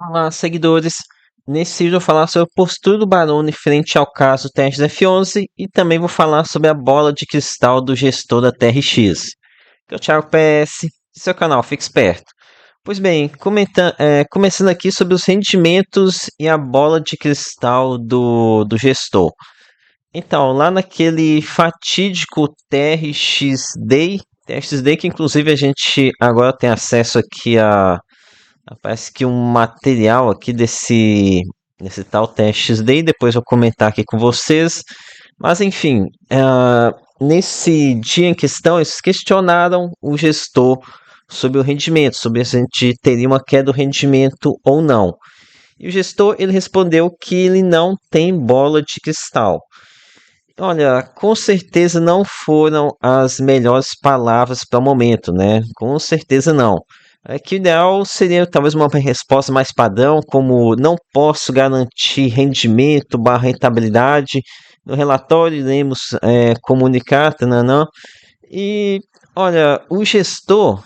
Olá, seguidores. Nesse vídeo eu vou falar sobre a postura do Baroni frente ao caso teste F11 e também vou falar sobre a bola de cristal do gestor da TRX. Que é o Thiago PS, seu canal Fique Esperto. Pois bem, começando aqui sobre os rendimentos e a bola de cristal do gestor. Então, lá naquele fatídico TRX Day que inclusive a gente agora tem acesso aqui a parece que um material aqui desse tal teste XD, depois vou comentar aqui com vocês. Mas enfim, nesse dia em questão, eles questionaram o gestor sobre o rendimento, sobre se a gente teria uma queda do rendimento ou não. E o gestor ele respondeu que ele não tem bola de cristal. Olha, com certeza não foram as melhores palavras para o momento, né? Com certeza não. É que o ideal seria talvez uma resposta mais padrão, como não posso garantir rendimento barra rentabilidade. No relatório iremos comunicar, tananã. E olha, o gestor,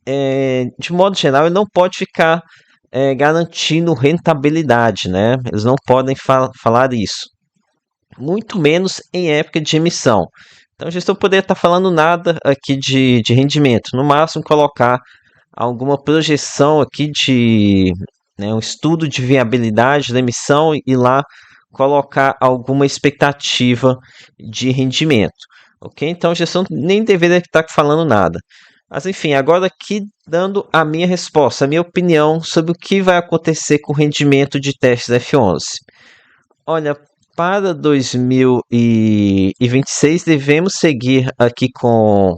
de modo geral, ele não pode ficar garantindo rentabilidade, né? Eles não podem falar isso muito menos em época de emissão. Então, o gestor poderia estar falando nada aqui de rendimento, no máximo colocar alguma projeção aqui um estudo de viabilidade da emissão e lá colocar alguma expectativa de rendimento, ok? Então, a gestão nem deveria estar falando nada. Mas enfim, agora aqui dando a minha resposta, a minha opinião sobre o que vai acontecer com o rendimento de testes F11. Olha, para 2026 devemos seguir aqui com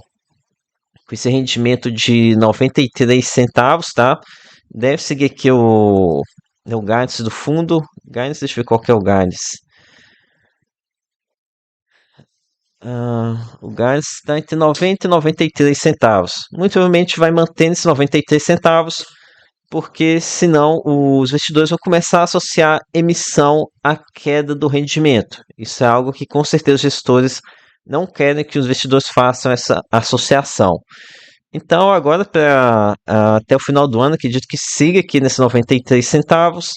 esse rendimento de 93 centavos, tá? Deve seguir aqui o guidance do fundo. Guidance, deixa eu ver qual que é o guidance. O guidance está entre 90 e 93 centavos. Muito provavelmente vai manter esses 93 centavos, porque senão os investidores vão começar a associar emissão à queda do rendimento. Isso é algo que com certeza os gestores não querem que os investidores façam essa associação. Então, agora até o final do ano, acredito que siga aqui nesses 93 centavos.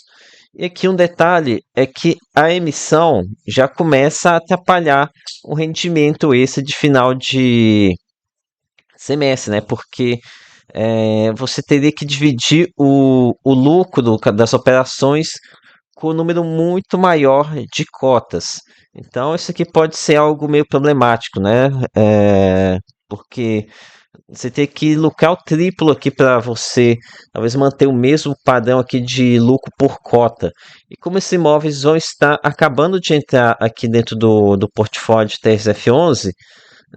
E aqui um detalhe é que a emissão já começa a atrapalhar o rendimento esse de final de semestre, né? Porque você teria que dividir o lucro das operações com um número muito maior de cotas. Então, isso aqui pode ser algo meio problemático, né? Porque você tem que lucrar o triplo aqui para você, talvez manter o mesmo padrão aqui de lucro por cota. E como esses imóveis vão estar acabando de entrar aqui dentro do portfólio de TRF11,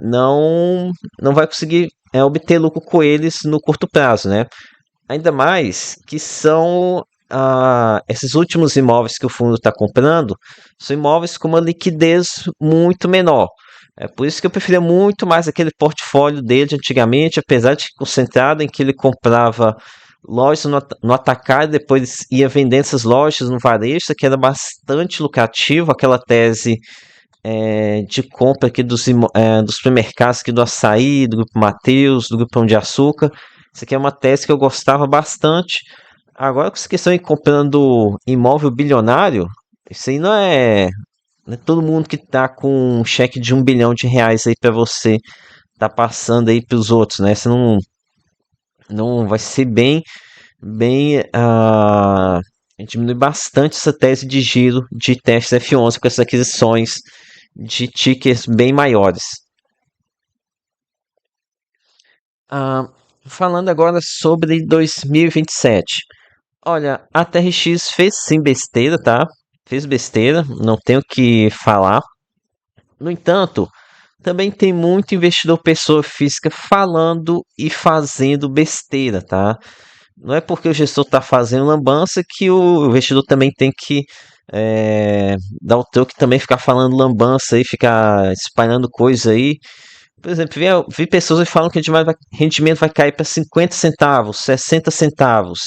não vai conseguir obter lucro com eles no curto prazo, né? Ainda mais que são esses últimos imóveis que o fundo está comprando, são imóveis com uma liquidez muito menor. É por isso que eu preferia muito mais aquele portfólio dele de antigamente, apesar de concentrado em que ele comprava lojas no atacado, depois ia vendendo essas lojas no varejo, que era bastante lucrativo, aquela tese de compra aqui dos supermercados aqui do Açaí, do Grupo Mateus, do Grupo Pão de Açúcar. Isso aqui é uma tese que eu gostava bastante. Agora, com essa questão de comprando imóvel bilionário, isso aí não é todo mundo que tá com um cheque de 1 bilhão de reais aí para você tá passando aí para os outros, né? Você não vai ser bem, a gente diminui bastante essa tese de giro de testes F11 com essas aquisições de tickets bem maiores. Ah, falando agora sobre 2027. Olha, a TRX fez sim besteira, tá? Fez besteira, não tenho o que falar. No entanto, também tem muito investidor pessoa física falando e fazendo besteira, tá? Não é porque o gestor está fazendo lambança que o investidor também tem que dar o troco e também ficar falando lambança e ficar espalhando coisa aí. Por exemplo, vi pessoas que falam que o rendimento vai cair para 50 centavos, 60 centavos.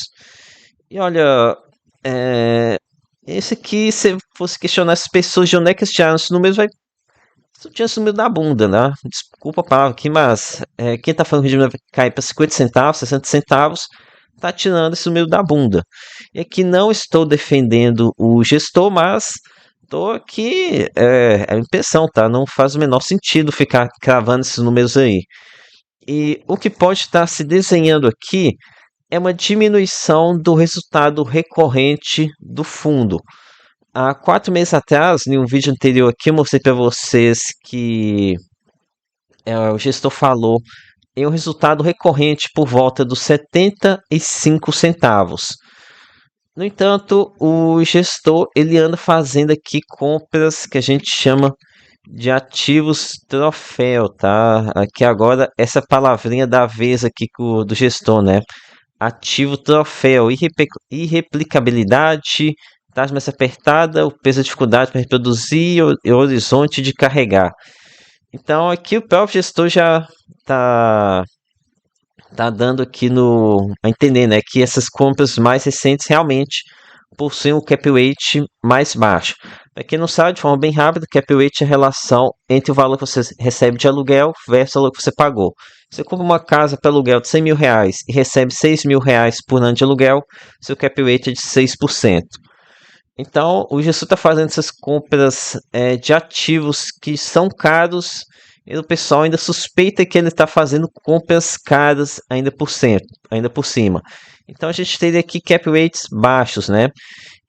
E olha, é, esse aqui, se fosse questionar as pessoas de onde é que eles tiraram esse número, isso tinha sumido da bunda, né? Desculpa a palavra aqui, mas quem tá falando que o rendimento vai cair para 50 centavos, 60 centavos, está tirando esse número da bunda. E aqui não estou defendendo o gestor, mas estou aqui, é a impressão, tá? Não faz o menor sentido ficar cravando esses números aí. E o que pode estar se desenhando aqui é uma diminuição do resultado recorrente do fundo. Há 4 meses atrás, em um vídeo anterior aqui, eu mostrei para vocês que o gestor falou em um resultado recorrente por volta dos 75 centavos. No entanto, o gestor ele anda fazendo aqui compras que a gente chama de ativos troféu, tá? Aqui agora essa palavrinha da vez aqui do gestor, né? Ativo troféu, irreplicabilidade, taxa mais apertada, o peso da dificuldade para reproduzir e o horizonte de carregar. Então aqui o próprio gestor já tá dando aqui a entender, né, que essas compras mais recentes realmente possuem um cap rate mais baixo. Para quem não sabe, de forma bem rápida, cap rate é a relação entre o valor que você recebe de aluguel versus o valor que você pagou. Você compra uma casa para aluguel de 100 mil reais e recebe 6 mil reais por ano de aluguel, seu cap rate é de 6%. Então, o gestor está fazendo essas compras de ativos que são caros e o pessoal ainda suspeita que ele está fazendo compras caras ainda por cima. Então, a gente teria aqui cap rates baixos, né?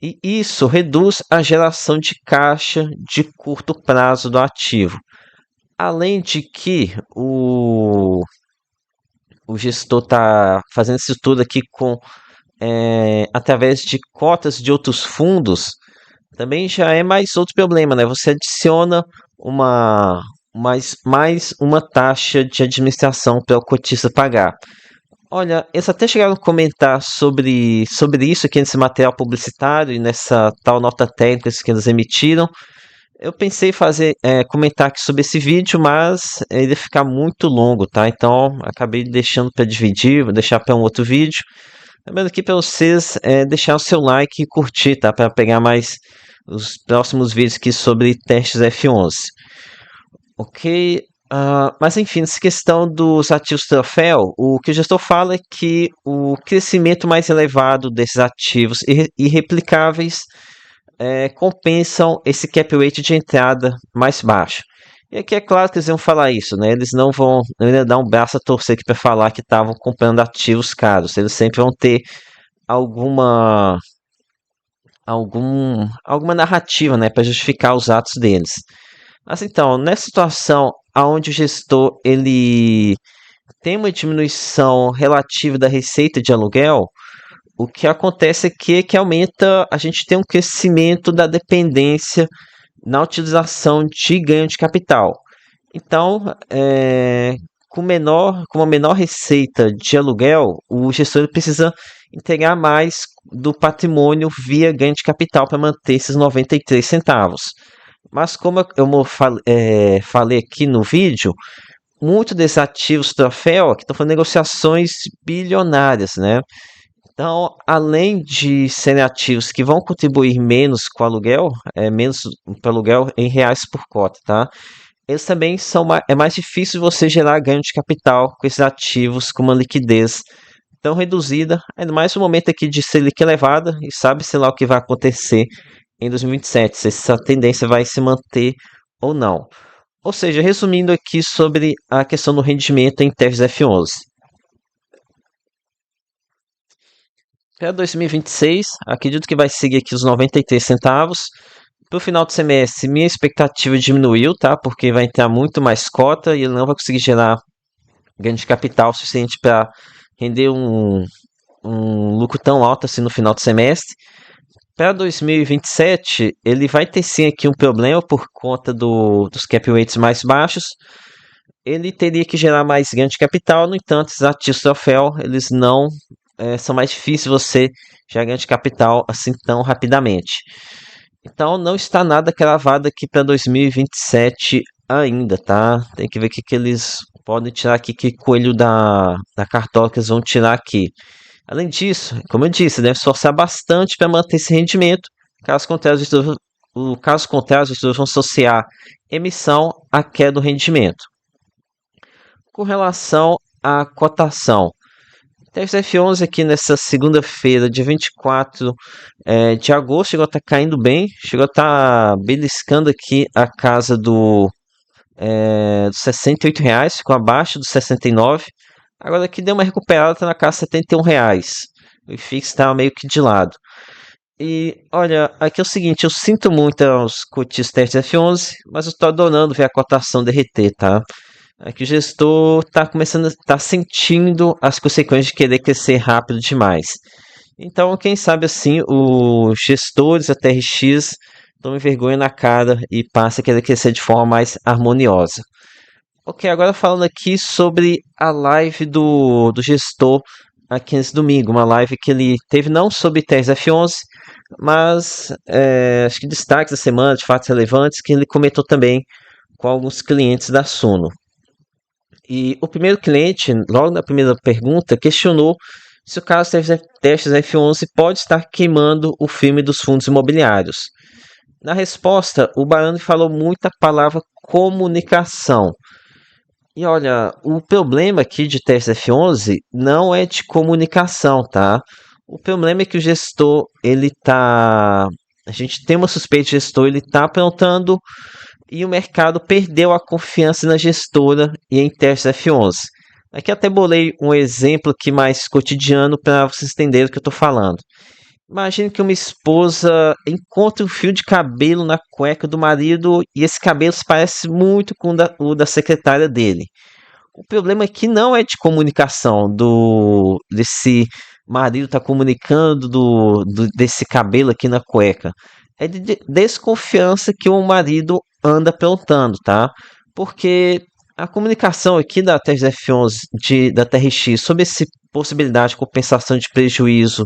E isso reduz a geração de caixa de curto prazo do ativo. Além de que o gestor está fazendo esse estudo aqui através de cotas de outros fundos, também já é mais outro problema, né? Você adiciona mais uma taxa de administração para o cotista pagar. Olha, eles até chegaram a comentar sobre isso aqui nesse material publicitário e nessa tal nota técnica que eles emitiram. Eu pensei em comentar aqui sobre esse vídeo, mas ele ia ficar muito longo, tá? Então acabei deixando para dividir, vou deixar para um outro vídeo. Lembrando aqui para vocês deixar o seu like e curtir, tá? Para pegar mais os próximos vídeos aqui sobre testes F11. Ok? Mas enfim, nessa questão dos ativos troféu, o que o gestor fala é que o crescimento mais elevado desses ativos irreplicáveis compensam esse cap rate de entrada mais baixo. E aqui é claro que eles iam falar isso, né? Eles não vão dar um braço a torcer aqui para falar que estavam comprando ativos caros. Eles sempre vão ter alguma alguma narrativa, né, para justificar os atos deles. Mas então, nessa situação onde o gestor ele tem uma diminuição relativa da receita de aluguel, o que acontece aqui é que aumenta, a gente tem um crescimento da dependência na utilização de ganho de capital. Então, com uma menor receita de aluguel, o gestor precisa entregar mais do patrimônio via ganho de capital para manter esses 93 centavos. Mas como falei aqui no vídeo, muitos desses ativos troféu aqui estão fazendo negociações bilionárias, né? Então, além de serem ativos que vão contribuir menos com o aluguel, menos para aluguel em reais por cota, tá? Eles também é mais difícil você gerar ganho de capital com esses ativos com uma liquidez tão reduzida, ainda mais no momento aqui de Selic elevada, e sabe-se lá o que vai acontecer em 2027, se essa tendência vai se manter ou não. Ou seja, resumindo aqui sobre a questão do rendimento em testes F11. Para 2026, acredito que vai seguir aqui os 93 centavos. Para o final do semestre, minha expectativa diminuiu, tá? Porque vai entrar muito mais cota e ele não vai conseguir gerar ganho de capital suficiente para render um lucro tão alto assim no final do semestre. Para 2027, ele vai ter sim aqui um problema por conta dos cap rates mais baixos. Ele teria que gerar mais ganho de capital, no entanto, esses ativos troféu, eles não são mais difíceis você gerar ganho de capital assim tão rapidamente. Então não está nada cravado aqui para 2027 ainda, tá? Tem que ver o que eles podem tirar aqui, que coelho da cartola que eles vão tirar aqui. Além disso, como eu disse, deve esforçar bastante para manter esse rendimento. Caso contrário, os investidores vão associar emissão à queda do rendimento. Com relação à cotação, Tesla F11 aqui nessa segunda-feira, dia 24 de agosto, chegou a estar caindo bem, chegou a estar beliscando aqui a casa dos R$ 68, ficou abaixo dos 69. Agora aqui deu uma recuperada, está na casa de R$ 71. O IFIX está meio que de lado. E olha, aqui é o seguinte, eu sinto muito aos cotistas F11, mas eu estou adorando ver a cotação derreter, tá? Aqui o gestor está começando, tá sentindo as consequências de querer crescer rápido demais. Então, quem sabe assim, os gestores da TRX tomem vergonha na cara e passem a querer crescer de forma mais harmoniosa. Ok, agora falando aqui sobre a live do gestor aqui nesse domingo, uma live que ele teve não sobre TES F11, mas acho que destaques da semana, de fatos relevantes, que ele comentou também com alguns clientes da Suno. E o primeiro cliente, logo na primeira pergunta, questionou se o caso testes F11 pode estar queimando o filme dos fundos imobiliários. Na resposta, o Barani falou muita palavra comunicação. E olha, o problema aqui de testes F11 não é de comunicação, tá? O problema é que o gestor, ele tá. A gente tem uma suspeita de gestor, ele tá aprontando e o mercado perdeu a confiança na gestora e em testes F11. Aqui até bolei um exemplo aqui mais cotidiano para vocês entenderem o que eu estou falando. Imagine que uma esposa encontre um fio de cabelo na cueca do marido e esse cabelo se parece muito com o da secretária dele. O problema aqui não é de comunicação desse marido tá comunicando desse cabelo aqui na cueca. É de desconfiança que o marido anda aprontando, tá? Porque a comunicação aqui da TRF11 da TRX sobre essa possibilidade de compensação de prejuízo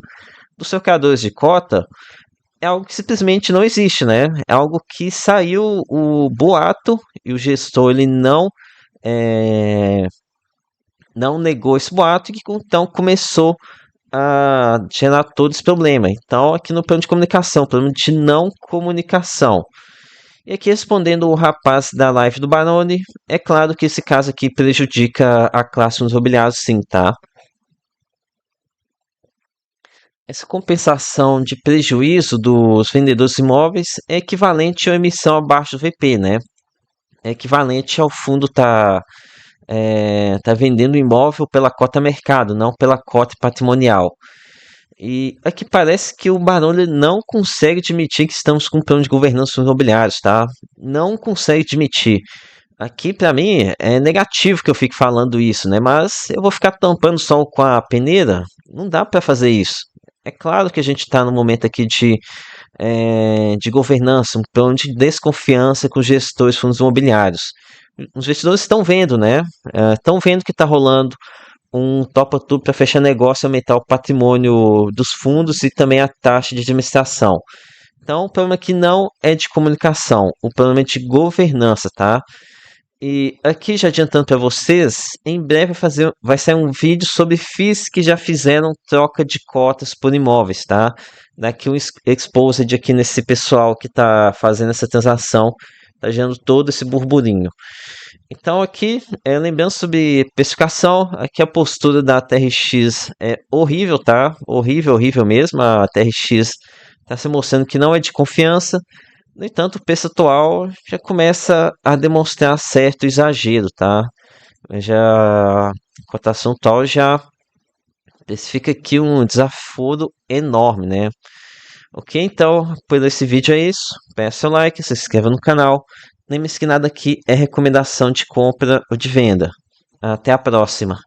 dos trocadores de cota é algo que simplesmente não existe, né? É algo que saiu o boato e o gestor ele não negou esse boato e que então começou a gerar todo esse problema. Então, aqui no plano de comunicação, plano de não comunicação. E aqui respondendo o rapaz da live do Baroni, é claro que esse caso aqui prejudica a classe dos imobiliários, sim, tá? Essa compensação de prejuízo dos vendedores imóveis é equivalente à emissão abaixo do VP, né? É equivalente ao fundo tá vendendo o imóvel pela cota mercado, não pela cota patrimonial. E aqui parece que o Baroni não consegue admitir que estamos com um plano de governança dos imobiliários, tá? Não consegue admitir. Aqui, para mim, é negativo que eu fique falando isso, né? Mas eu vou ficar tampando o sol com a peneira? Não dá para fazer isso. É claro que a gente está no momento aqui de governança, um plano de desconfiança com os gestores de fundos imobiliários. Os investidores estão vendo, né? Estão vendo que está rolando um topa-tudo para fechar negócio e aumentar o patrimônio dos fundos e também a taxa de administração. Então, o problema aqui não é de comunicação, o problema é de governança, tá? E aqui já adiantando para vocês, em breve vai sair um vídeo sobre FIIs que já fizeram troca de cotas por imóveis, tá? Daqui um exposed aqui nesse pessoal que está fazendo essa transação, tá gerando todo esse burburinho. Então aqui, lembrando sobre precificação, aqui a postura da TRX é horrível, tá? Horrível, horrível mesmo. A TRX está se mostrando que não é de confiança. No entanto, o preço atual já começa a demonstrar certo exagero, tá? Já a cotação atual já especifica aqui um desaforo enorme, né? Ok, então, por esse vídeo é isso. Peça seu like, se inscreva no canal. Lembre-se que nada aqui é recomendação de compra ou de venda. Até a próxima.